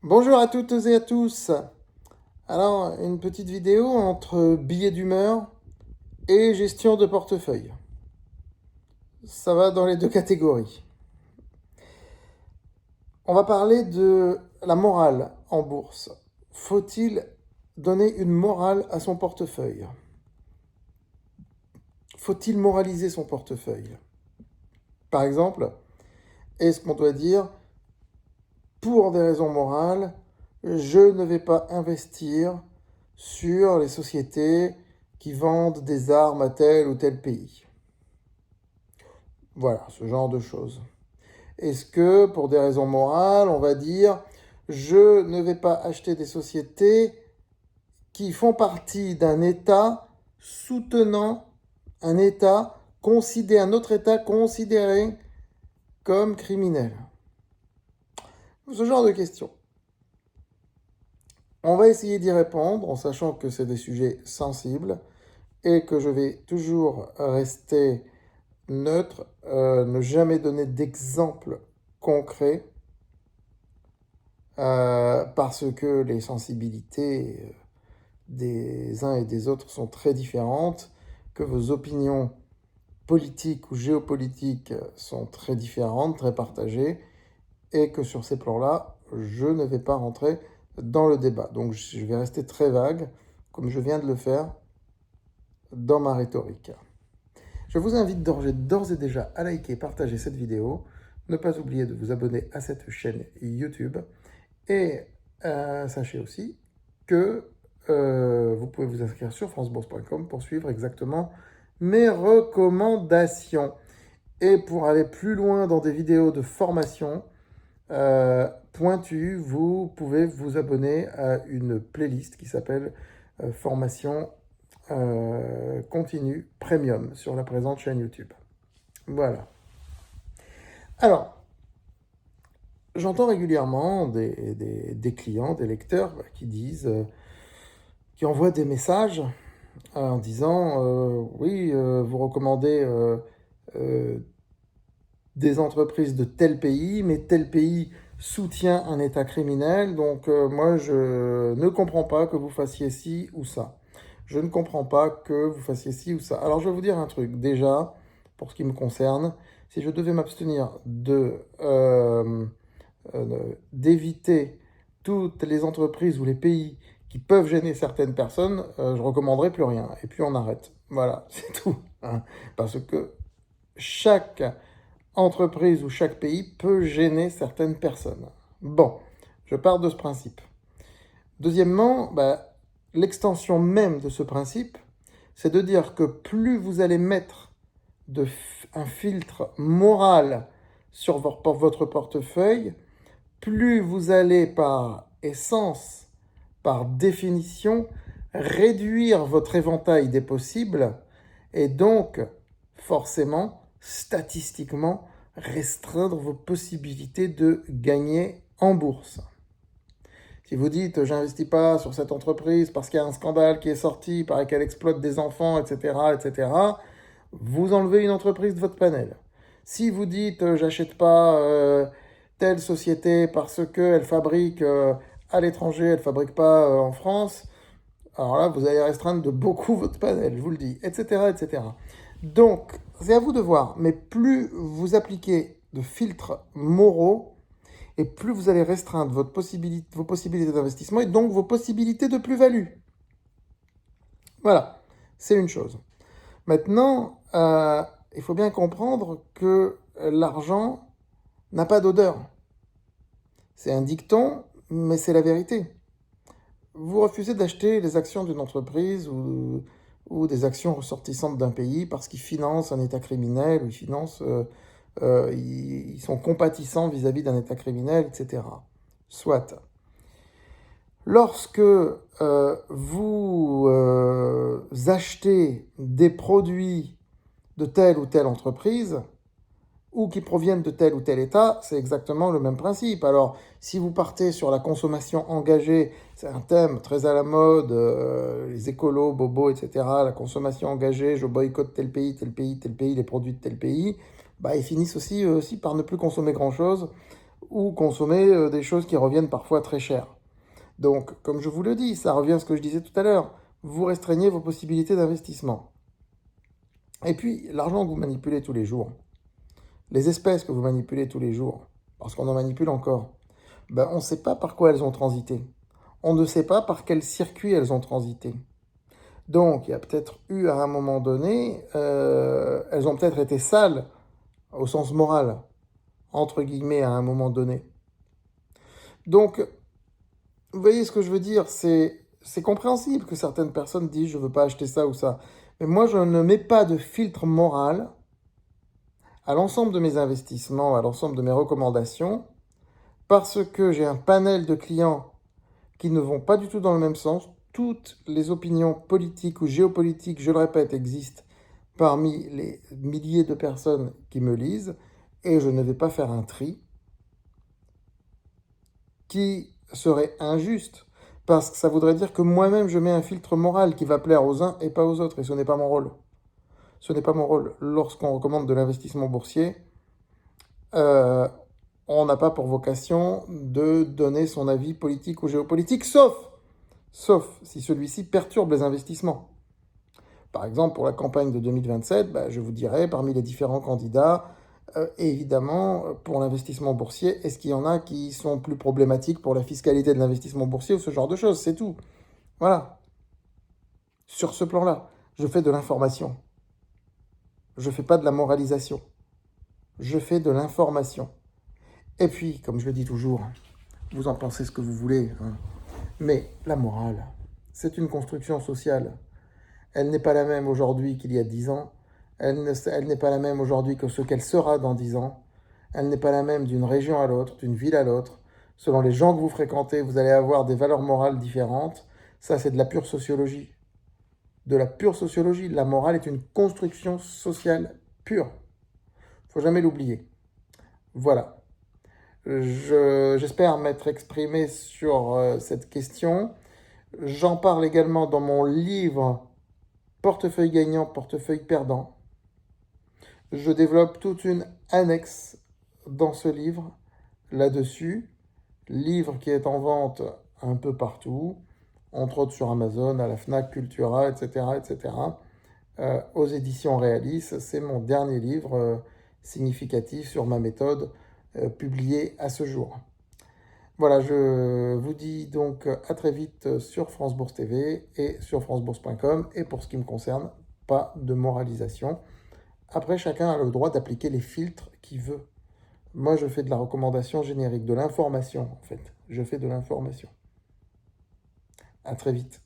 Bonjour à toutes et à tous. Alors, une petite vidéo entre billets d'humeur et gestion de portefeuille. Ça va dans les deux catégories. On va parler de la morale en bourse. Faut-il donner une morale à son portefeuille? Faut-il moraliser son portefeuille? Par exemple, est-ce qu'on doit dire, pour des raisons morales, je ne vais pas investir sur les sociétés qui vendent des armes à tel ou tel pays? Voilà, ce genre de choses. Est-ce que, pour des raisons morales, on va dire, je ne vais pas acheter des sociétés qui font partie d'un État soutenant un État considéré, un autre État considéré comme criminel? Ce genre de questions. On va essayer d'y répondre en sachant que c'est des sujets sensibles et que je vais toujours rester neutre, ne jamais donner d'exemple concret parce que les sensibilités des uns et des autres sont très différentes, que vos opinions politiques ou géopolitiques sont très différentes, très partagées, et que sur ces plans-là, je ne vais pas rentrer dans le débat. Donc je vais rester très vague, comme je viens de le faire dans ma rhétorique. Je vous invite d'ores et déjà à liker et partager cette vidéo. Ne pas oublier de vous abonner à cette chaîne YouTube. Et sachez aussi que vous pouvez vous inscrire sur francebourse.com pour suivre exactement mes recommandations. Et pour aller plus loin dans des vidéos de formation pointues, vous pouvez vous abonner à une playlist qui s'appelle Formation continue premium sur la présente chaîne YouTube. Voilà. Alors, j'entends régulièrement des clients, des lecteurs qui disent, qui envoient des messages en disant oui, vous recommandez des entreprises de tel pays, mais tel pays soutient un État criminel, donc moi je ne comprends pas que vous fassiez ci ou ça. Je ne comprends pas que vous fassiez ci ou ça. Alors je vais vous dire un truc. Déjà, pour ce qui me concerne, si je devais m'abstenir d'éviter toutes les entreprises ou les pays qui peuvent gêner certaines personnes, je recommanderais plus rien. Et puis on arrête. Voilà, c'est tout. Hein. Parce que chaque entreprise ou chaque pays peut gêner certaines personnes. Bon, je pars de ce principe. Deuxièmement, l'extension même de ce principe, c'est de dire que plus vous allez mettre un filtre moral sur votre portefeuille, plus vous allez par essence, par définition, réduire votre éventail des possibles et donc forcément, statistiquement, restreindre vos possibilités de gagner en bourse. Si vous dites j'investis pas sur cette entreprise parce qu'il y a un scandale qui est sorti, il paraît qu'elle exploite des enfants, etc., vous enlevez une entreprise de votre panel. Si vous dites j'achète pas telle société parce qu'elle fabrique à l'étranger, elle fabrique pas en France, alors là vous allez restreindre de beaucoup votre panel, je vous le dis, etc. Donc c'est à vous de voir, mais plus vous appliquez de filtres moraux, et plus vous allez restreindre vos possibilités d'investissement et donc vos possibilités de plus-value. Voilà, c'est une chose. Maintenant, il faut bien comprendre que l'argent n'a pas d'odeur. C'est un dicton, mais c'est la vérité. Vous refusez d'acheter les actions d'une entreprise ou des actions ressortissantes d'un pays parce qu'ils financent un État criminel ou ils sont compatissants vis-à-vis d'un État criminel, etc. Soit. Lorsque vous achetez des produits de telle ou telle entreprise, ou qui proviennent de tel ou tel État, c'est exactement le même principe. Alors, si vous partez sur la consommation engagée, c'est un thème très à la mode, les écolos, bobos, etc., la consommation engagée, je boycotte tel pays, les produits de tel pays, ils finissent aussi par ne plus consommer grand-chose, ou consommer des choses qui reviennent parfois très chères. Donc, comme je vous le dis, ça revient à ce que je disais tout à l'heure, vous restreignez vos possibilités d'investissement. Et puis, l'argent que vous manipulez tous les jours, les espèces que vous manipulez tous les jours, parce qu'on en manipule encore, ben, on ne sait pas par quoi elles ont transité. On ne sait pas par quel circuit elles ont transité. Donc, il y a peut-être eu à un moment donné, elles ont peut-être été sales au sens moral, entre guillemets, à un moment donné. Donc, vous voyez ce que je veux dire, c'est compréhensible que certaines personnes disent je ne veux pas acheter ça ou ça. Mais moi, je ne mets pas de filtre moral à l'ensemble de mes investissements, à l'ensemble de mes recommandations, parce que j'ai un panel de clients qui ne vont pas du tout dans le même sens. Toutes les opinions politiques ou géopolitiques, je le répète, existent parmi les milliers de personnes qui me lisent, et je ne vais pas faire un tri qui serait injuste, parce que ça voudrait dire que moi-même je mets un filtre moral qui va plaire aux uns et pas aux autres, et ce n'est pas mon rôle. Ce n'est pas mon rôle. Lorsqu'on recommande de l'investissement boursier, euh, on n'a pas pour vocation de donner son avis politique ou géopolitique, sauf si celui-ci perturbe les investissements. Par exemple, pour la campagne de 2027, bah, je vous dirais, parmi les différents candidats, évidemment, pour l'investissement boursier, est-ce qu'il y en a qui sont plus problématiques pour la fiscalité de l'investissement boursier ou ce genre de choses, c'est tout. Voilà. Sur ce plan-là, je fais de l'information. Je ne fais pas de la moralisation. Je fais de l'information. Et puis, comme je le dis toujours, vous en pensez ce que vous voulez, hein, mais la morale, c'est une construction sociale. Elle n'est pas la même aujourd'hui qu'il y a 10 ans. Elle n'est pas la même aujourd'hui que ce qu'elle sera dans 10 ans. Elle n'est pas la même d'une région à l'autre, d'une ville à l'autre. Selon les gens que vous fréquentez, vous allez avoir des valeurs morales différentes. Ça, c'est de la pure sociologie. De la pure sociologie. La morale est une construction sociale pure. Il ne faut jamais l'oublier. Voilà. J'espère m'être exprimé sur cette question. J'en parle également dans mon livre Portefeuille gagnant, portefeuille perdant. Je développe toute une annexe dans ce livre là-dessus. Livre qui est en vente un peu partout, entre autres sur Amazon, à la Fnac, Cultura, etc. etc. Aux éditions Réalis. C'est mon dernier livre significatif sur ma méthode publié à ce jour. Voilà, je vous dis donc à très vite sur France Bourse TV et sur francebourse.com. Et pour ce qui me concerne, pas de moralisation. Après, chacun a le droit d'appliquer les filtres qu'il veut. Moi, je fais de la recommandation générique, de l'information en fait. Je fais de l'information. À très vite.